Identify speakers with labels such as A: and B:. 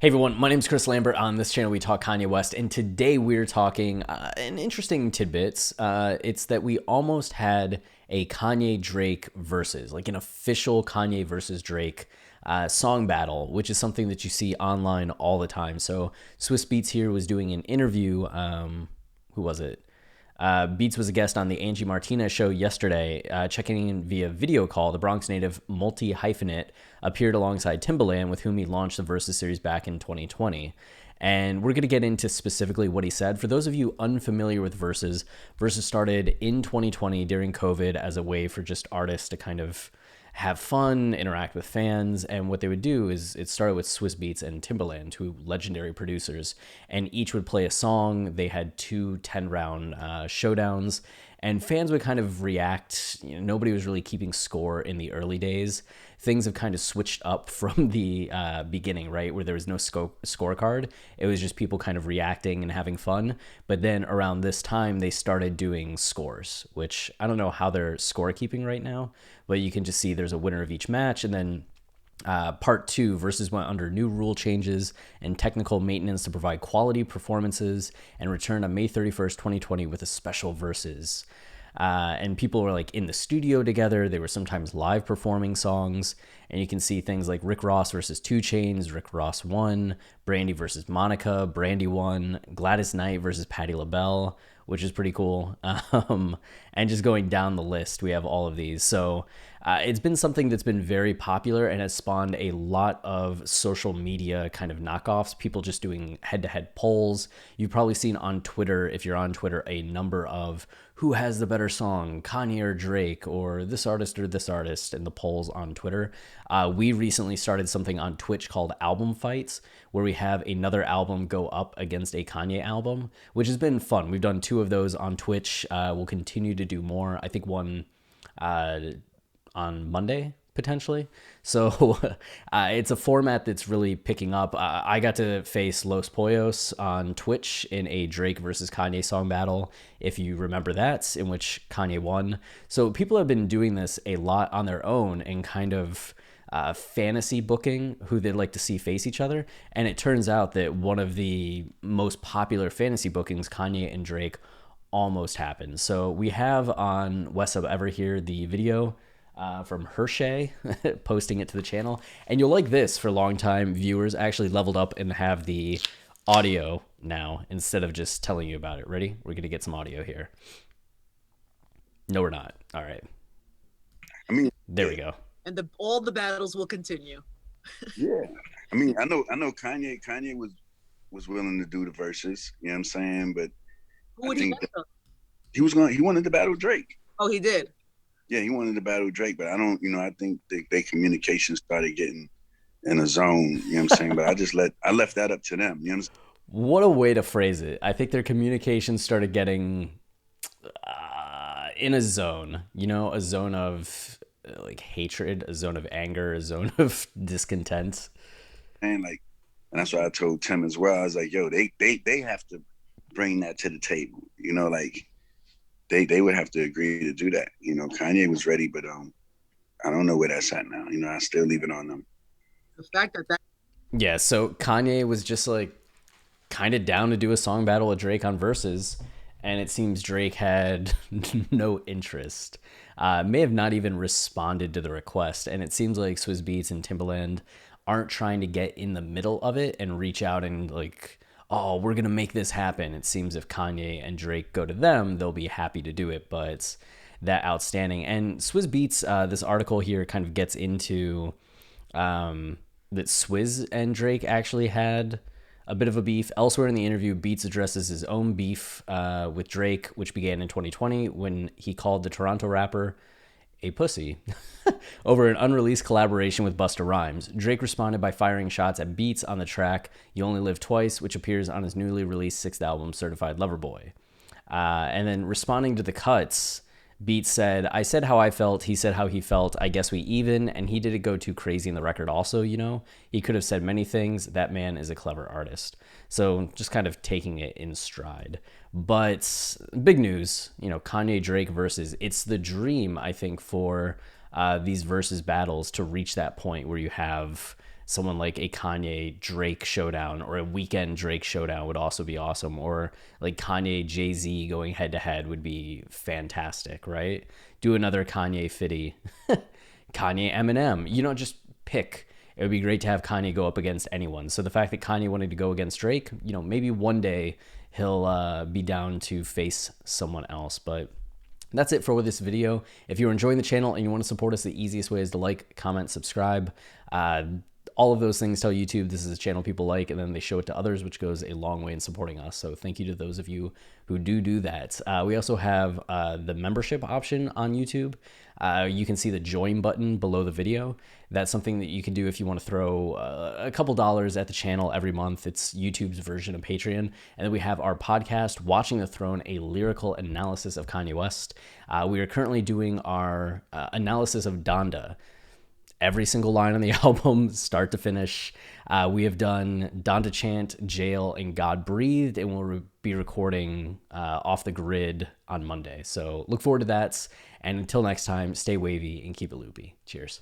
A: Hey everyone, my name is Chris Lambert. On this channel, we talk Kanye West, and today we're talking an interesting tidbits. It's that we almost had a Kanye Drake Verzuz, like an official Kanye versus Drake song battle, which is something that you see online all the time. So Swizz Beatz here was doing an interview. Who was it? Beats was a guest on the Angie Martinez show yesterday, checking in via video call. The Bronx native multi-hyphenate appeared alongside Timbaland, with whom he launched the Verzuz series back in 2020. And we're going to get into specifically what he said. For those of you unfamiliar with Verzuz, Verzuz started in 2020 during COVID as a way for just artists to kind of have fun, interact with fans. And what they would do is it started with Swizz Beatz and Timbaland, two legendary producers, and each would play a song. They had two 10-round showdowns, and fans would kind of react. Nobody was really keeping score in the early days. Things have kind of switched up from the beginning, right, where there was no scorecard. It was just people kind of reacting and having fun. But then around this time, they started doing scores, which I don't know how they're scorekeeping right now, but you can just see there's a winner of each match. And then part two, Verzuz went under new rule changes and technical maintenance to provide quality performances, and returned on May 31st, 2020 with a special Verzuz. And people were like in the studio together. They were sometimes live performing songs, and you can see things like Rick Ross versus 2 Chainz. Rick Ross won. Brandy versus Monica. Brandy won. Gladys Knight versus Patti LaBelle, which is pretty cool. And just going down the list, we have all of these. So it's been something that's been very popular and has spawned a lot of social media kind of knockoffs, people just doing head-to-head polls. You've probably seen on Twitter, if you're on Twitter, a number of who has the better song, Kanye or Drake, or this artist, and the polls on Twitter. We recently started something on Twitch called Album Fights, where we have another album go up against a Kanye album, which has been fun. We've done 2 of those on Twitch. We'll continue to do more. I think one on Monday, potentially. So it's a format that's really picking up. I got to face Los Pollos on Twitch in a Drake versus Kanye song battle, if you remember that, in which Kanye won. So people have been doing this a lot on their own and kind of fantasy booking who they'd like to see face each other. And it turns out that one of the most popular fantasy bookings, Kanye and Drake, almost happened. So we have on West Sub Ever here the video from Hershey posting it to the channel, and you'll like this. For longtime viewers, I actually leveled up and have the audio now instead of just telling you about it. Ready? We're gonna get some audio here. No, we're not. All right. There we go.
B: And all the battles will continue.
C: Yeah. I know Kanye was willing to do the verses, you know what I'm saying? But
B: who would he
C: he wanted to battle Drake.
B: Oh, he did.
C: Yeah, he wanted to battle Drake, but I think their communication started getting in a zone, you know what I'm saying? But I left that up to them, you know what I'm saying?
A: What a way to phrase it. I think their communication started getting in a zone, a zone of like hatred, a zone of anger, a zone of discontent.
C: And that's what I told Tim as well. I was like, yo, they have to bring that to the table, they would have to agree to do that. Kanye was ready, but I don't know where that's at now. I still leave it on them.
B: The fact that
A: yeah, so Kanye was just like kind of down to do a song battle with Drake on Verzuz, and it seems Drake had no interest. May have not even responded to the request, and it seems like Swizz Beatz and Timbaland aren't trying to get in the middle of it and reach out and like, oh, we're going to make this happen. It seems if Kanye and Drake go to them, they'll be happy to do it, but it's that outstanding. And Swizz Beatz, this article here kind of gets into that Swizz and Drake actually had a bit of a beef. Elsewhere in the interview, Beatz addresses his own beef with Drake, which began in 2020 when he called the Toronto rapper a pussy over an unreleased collaboration with Busta Rhymes. Drake responded by firing shots at Beatz on the track You Only Live Twice, which appears on his newly released 6th album, Certified Lover Boy. And then responding to the cuts, Beatz said, I said how I felt, he said how he felt, I guess we even, and he didn't go too crazy in the record also, He could have said many things. That man is a clever artist. So just kind of taking it in stride. But big news, Kanye Drake versus. It's the dream, I think, for these versus battles to reach that point where you have someone like a Kanye Drake showdown or a Weekend Drake showdown would also be awesome. Or like Kanye Jay-Z going head to head would be fantastic, right? Do another Kanye Fitty, Kanye Eminem, just pick. It would be great to have Kanye go up against anyone. So the fact that Kanye wanted to go against Drake, maybe one day he'll be down to face someone else. But that's it for this video. If you're enjoying the channel and you want to support us, the easiest way is to like, comment, subscribe. All of those things tell YouTube this is a channel people like, and then they show it to others, which goes a long way in supporting us. So thank you to those of you who do that. We also have the membership option on YouTube. You can see the join button below the video. That's something that you can do if you want to throw a couple dollars at the channel every month. It's YouTube's version of Patreon. And then we have our podcast, Watching the Throne, a lyrical analysis of Kanye West. We are currently doing our analysis of Donda. Every single line on the album, start to finish. We have done Donda Chant, Jail, and God Breathed, and we'll be recording Off the Grid on Monday. So look forward to that. And until next time, stay wavy and keep it loopy. Cheers.